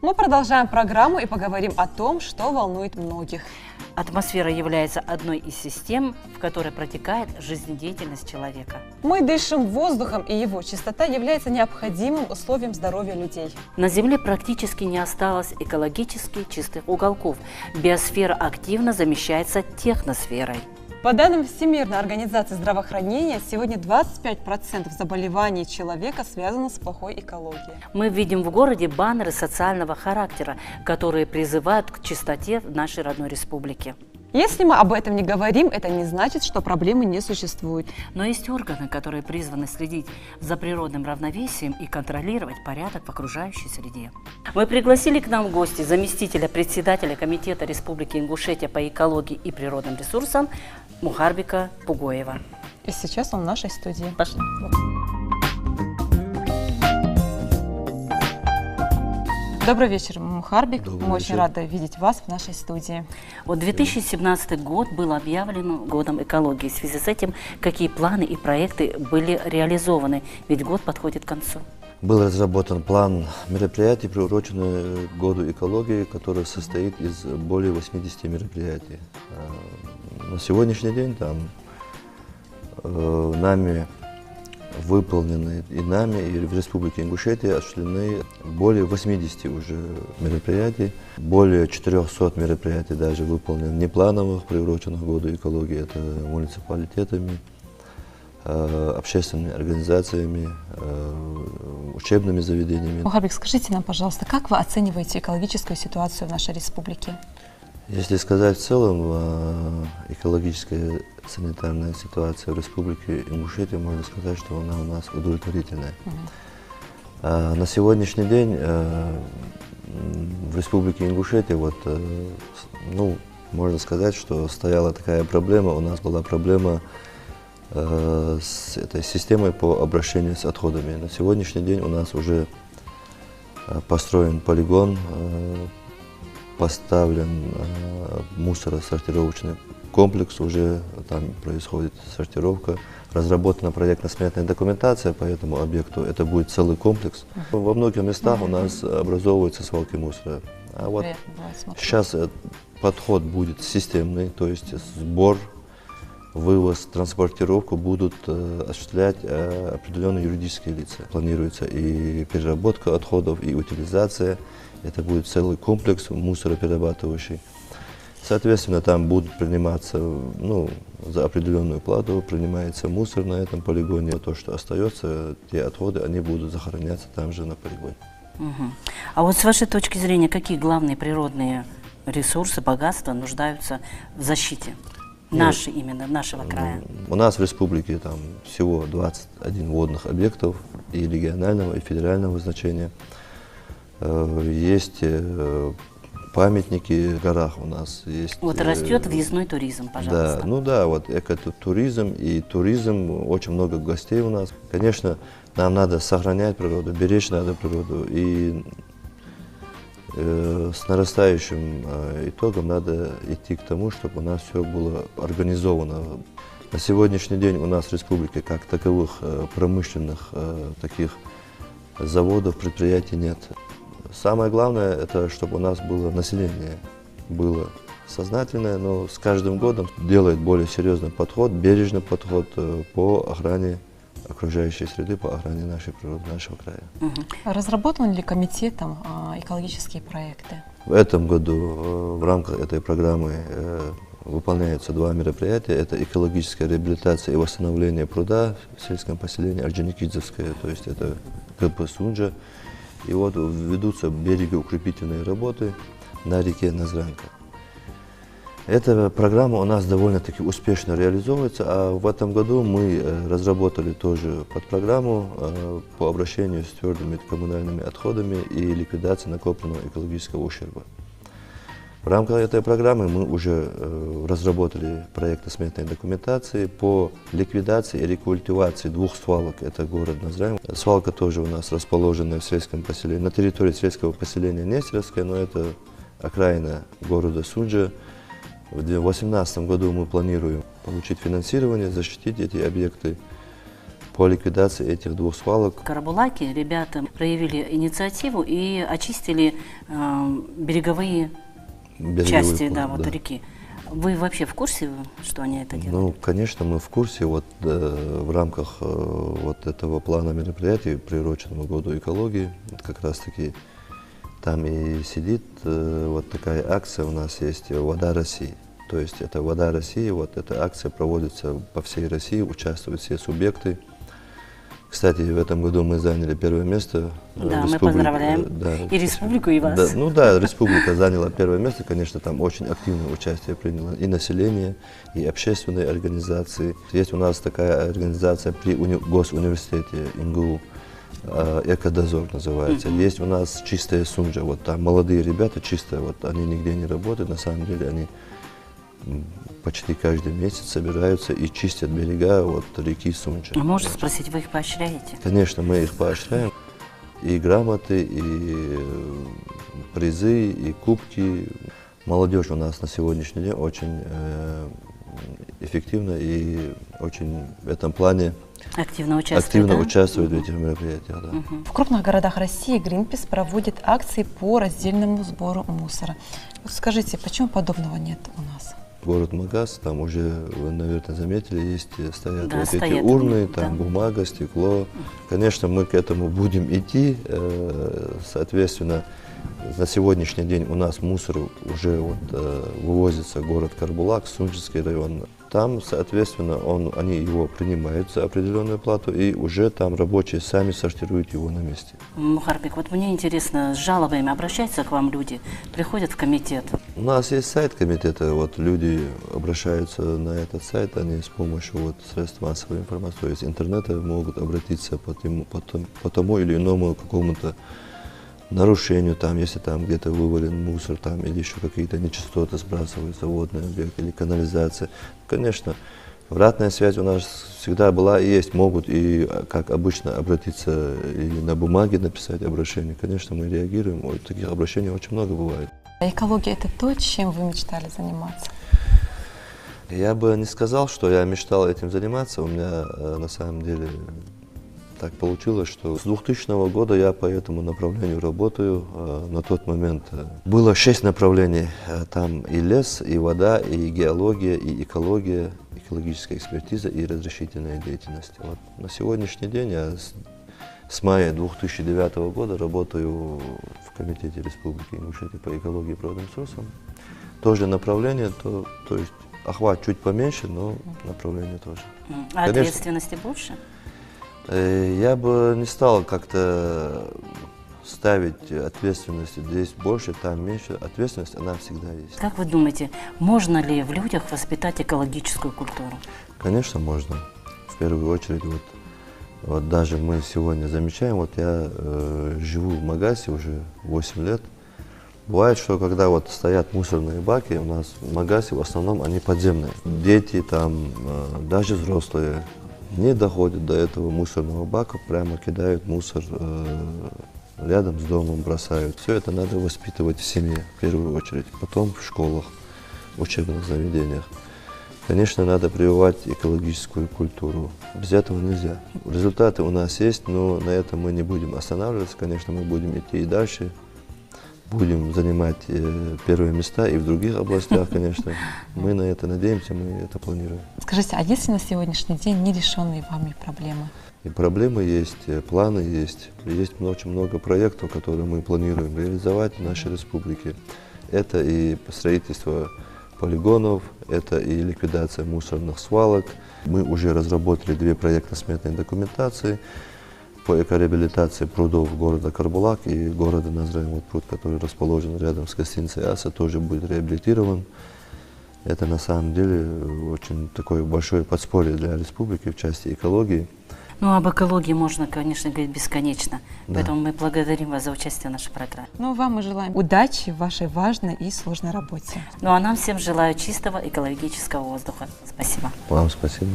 Мы продолжаем программу и поговорим о том, что волнует многих. Атмосфера является одной из систем, в которой протекает жизнедеятельность человека. Мы дышим воздухом, и его чистота является необходимым условием здоровья людей. На Земле практически не осталось экологически чистых уголков. Биосфера активно замещается техносферой. По данным Всемирной организации здравоохранения, сегодня 25% заболеваний человека связано с плохой экологией. Мы видим в городе баннеры социального характера, которые призывают к чистоте в нашей родной республике. Если мы об этом не говорим, это не значит, что проблемы не существуют. Но есть органы, которые призваны следить за природным равновесием и контролировать порядок в окружающей среде. Мы пригласили к нам в гости заместителя председателя Комитета Республики Ингушетия по экологии и природным ресурсам Мухарбика Пугоева. И сейчас он в нашей студии. Пошли. Добрый вечер, Мухарбик. Добрый Мы очень вечер. рады видеть вас в нашей студии. Вот 2017 год был объявлен годом экологии. В связи с этим какие планы и проекты были реализованы? Ведь год подходит к концу. Был разработан план мероприятий, приуроченный к году экологии, который состоит из более 80 мероприятий. На сегодняшний день нами выполнены и нами, и в Республике Ингушетия осуществлены более 80 уже мероприятий, более 400 мероприятий даже выполнены неплановых, приуроченных к году экологии, это муниципалитетами, общественными организациями, учебными заведениями. Мухарбик, скажите нам, пожалуйста, как вы оцениваете экологическую ситуацию в нашей республике? Если сказать в целом, экологическая санитарная ситуация в Республике Ингушетия, можно сказать, что она у нас удовлетворительная. На сегодняшний день в Республике Ингушетия, можно сказать, что стояла такая проблема, у нас была проблема с этой системой по обращению с отходами. На сегодняшний день у нас уже построен полигон, поставлен мусоросортировочный комплекс, уже там происходит сортировка, разработана проектно-сметная документация по этому объекту, это будет целый комплекс. Во многих местах у нас образовываются свалки мусора. А вот сейчас подход будет системный, то есть сбор, вывоз, транспортировку будут осуществлять определенные юридические лица. Планируется и переработка отходов, и утилизация. Это будет целый комплекс мусороперерабатывающий. Соответственно, там будут приниматься, за определенную плату принимается мусор на этом полигоне. То, что остается, те отходы, они будут захороняться там же на полигоне. А вот с вашей точки зрения, какие главные природные ресурсы, богатства нуждаются в защите? Нашего края. У нас в республике всего 21 водных объектов и регионального, и федерального значения. Есть памятники в горах у нас. Есть, растет въездной туризм, пожалуйста. Экотуризм и туризм, очень много гостей у нас. Конечно, нам надо сохранять природу, беречь надо природу. И с нарастающим итогом надо идти к тому, чтобы у нас все было организовано. На сегодняшний день у нас в республике как таковых промышленных таких заводов, предприятий нет. Самое главное, это чтобы у нас было население, было сознательное, но с каждым годом делает более серьезный подход, бережный подход по охране окружающей среды, по охране нашей природы, нашего края. Разработан ли комитетом экологические проекты? В этом году в рамках этой программы выполняются два мероприятия. Это экологическая реабилитация и восстановление пруда в сельском поселении Орджоникидзевское, то есть это КП Сунджа. И ведутся берегоукрепительные работы на реке Назранка. Эта программа у нас довольно-таки успешно реализовывается, а в этом году мы разработали тоже подпрограмму по обращению с твердыми коммунальными отходами и ликвидации накопленного экологического ущерба. В рамках этой программы мы уже разработали проектно-сметной документации по ликвидации и рекультивации двух свалок. Это город Назрань. Свалка тоже у нас расположена в сельском поселении, на территории сельского поселения Нестеровское, но это окраина города Сунджа. В 2018 году мы планируем получить финансирование, защитить эти объекты. по ликвидации этих двух свалок. В Карабулаке ребята проявили инициативу и очистили береговые части реки. Вы вообще в курсе, что они это делают? Ну, конечно, мы в курсе. Вот в рамках вот этого плана мероприятий, приуроченного году экологии, как раз-таки там и сидит вот такая акция у нас есть «Вода России». То есть это «Вода России», вот эта акция проводится по всей России, участвуют все субъекты. Кстати, в этом году мы заняли первое место. Да, мы поздравляем и республику, и вас. Да, ну да, республика заняла первое место, конечно, там очень активное участие приняло и население, и общественные организации. Есть у нас такая организация при Госуниверситете ИНГУ, «Экодозор» называется. Есть у нас «Чистая Сунжа», вот там молодые ребята, чистые, вот они нигде не работают, на самом деле они почти каждый месяц собираются и чистят берега вот реки Сунжа. А можно спросить, вы их поощряете? Конечно, мы их поощряем. И грамоты, и призы, и кубки. Молодежь у нас на сегодняшний день очень эффективна и очень в этом плане активно участвует в этих мероприятиях. Да. В крупных городах России Greenpeace проводит акции по раздельному сбору мусора. Вот скажите, почему подобного нет у нас? Город Магаз, там уже, вы, наверное, заметили, стоят да, вот эти урны, там бумага, стекло. Конечно, мы к этому будем идти, соответственно, на сегодняшний день у нас мусор уже вывозится в город Карбулак, Сунжский район. Там, соответственно, они его принимают за определенную плату, и уже там рабочие сами сортируют его на месте. Мухарбек, вот мне интересно, с жалобами обращаются к вам люди, приходят в комитет? У нас есть сайт комитета, вот люди обращаются на этот сайт, они с помощью средств массовой информации, то есть интернета, могут обратиться по тому или иному какому-то нарушению, там, если там где-то вывален мусор, там, или еще какие-то нечистоты сбрасываются, водный объект или канализация. Конечно, обратная связь у нас всегда была и есть, могут и, как обычно, обратиться или на бумаге написать обращение. Конечно, мы реагируем, таких обращений очень много бывает. Экология – это то, чем вы мечтали заниматься? Я бы не сказал, что я мечтал этим заниматься, у меня на самом деле так получилось, что с 2000 года я по этому направлению работаю. На тот момент было 6 направлений. Там и лес, и вода, и геология, и экология, экологическая экспертиза и разрешительная деятельность. Вот. На сегодняшний день я с мая 2009 года работаю в Комитете Республики Ингушетия по экологии и природным ресурсам. Тоже направление, то есть охват чуть поменьше, но направление тоже. А ответственности больше? Я бы не стал как-то ставить ответственность здесь больше, там меньше. Ответственность, она всегда есть. Как вы думаете, можно ли в людях воспитать экологическую культуру? Конечно, можно. В первую очередь, вот даже мы сегодня замечаем, вот я живу в Магасе уже 8 лет. Бывает, что когда стоят мусорные баки, у нас в Магасе в основном они подземные. Дети там, даже взрослые, не доходят до этого мусорного бака, прямо кидают мусор рядом с домом, бросают. Все это надо воспитывать в семье, в первую очередь, потом в школах, в учебных заведениях. Конечно, надо прививать экологическую культуру. Без этого нельзя. Результаты у нас есть, но на этом мы не будем останавливаться. Конечно, мы будем идти и дальше. Будем занимать первые места и в других областях, конечно. Мы на это надеемся, мы это планируем. Скажите, а есть ли на сегодняшний день нерешенные вами проблемы? И проблемы есть, планы есть. Есть очень много проектов, которые мы планируем реализовать в нашей республике. Это и строительство полигонов, это и ликвидация мусорных свалок. Мы уже разработали 2 проектно-сметные документации по экореабилитации прудов города Карбулак и города Назрань. Вот пруд, который расположен рядом с гостиницей «Аса», тоже будет реабилитирован. Это на самом деле очень такое большое подспорье для республики в части экологии. Ну, об экологии можно, конечно, говорить бесконечно. Да. Поэтому мы благодарим вас за участие в нашей программе. Ну, вам мы желаем удачи в вашей важной и сложной работе. Ну, а нам всем желаю чистого экологического воздуха. Спасибо. Вам спасибо.